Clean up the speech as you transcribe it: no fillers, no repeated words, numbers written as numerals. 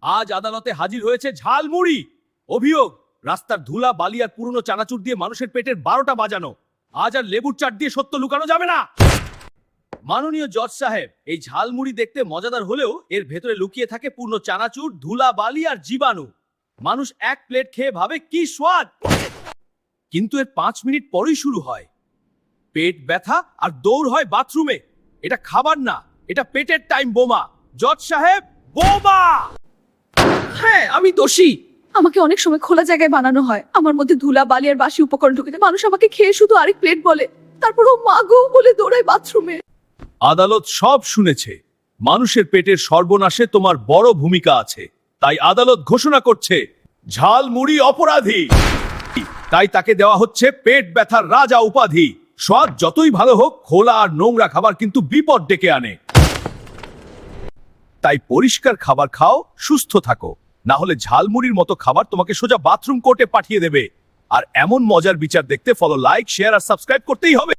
আজ আদালতে হাজির হয়েছে ঝালমুড়ি। অভিযোগ, রাস্তার ধুলা বালি আর পুরনো চানাচুর দিয়ে মানুষের পেটের 12টা বাজানো। আজ আর লেবুর চাট দিয়ে সত্য লুকানো যাবে না। মাননীয় জজ সাহেব, এই ঝালমুড়ি দেখতে মজাদার হলেও এর ভেতরে লুকিয়ে থাকে পূর্ণ চানাচুর, ধুলা বালি আর জীবাণু। মানুষ এক প্লেট খেয়ে ভাবে কি স্বাদ, কিন্তু এর 5 মিনিট পরেই শুরু হয় পেট ব্যথা আর দৌড় হয় বাথরুমে। এটা খাবার না, এটা পেটের টাইম বোমা। জজ সাহেব, বোমা! হ্যাঁ, আমি দোষী। আমাকে অনেক সময় খোলা জায়গায় বানানো হয়, আমার মধ্যে ধুলা বালি আর বাসি উপকরণ ঢুকে যায়। মানুষ আমাকে খেয়ে শুধু আরেক প্লেট বলে, তারপর ও মাগো বলে দৌড়ায় বাথরুমে। আদালত সব শুনেছে। মানুষের পেটের সর্বনাশে তোমার বড় ভূমিকা আছে। তাই আদালত ঘোষণা করছে ঝালমুড়ি অপরাধী। তাই তাকে দেওয়া হচ্ছে পেট ব্যথার রাজা উপাধি। স্বাদ যতই ভালো হোক, খোলা আর নোংরা খাবার কিন্তু বিপদ ডেকে আনে। তাই পরিষ্কার খাবার খাও, সুস্থ থাকো। না হলে ঝালমুড়ির মতো খাবার তোমাকে সোজা বাথরুম কোর্টে পাঠিয়ে দেবে। আর এমন মজার বিচার দেখতে ফলো, লাইক, শেয়ার আর সাবস্ক্রাইব করতেই হবে।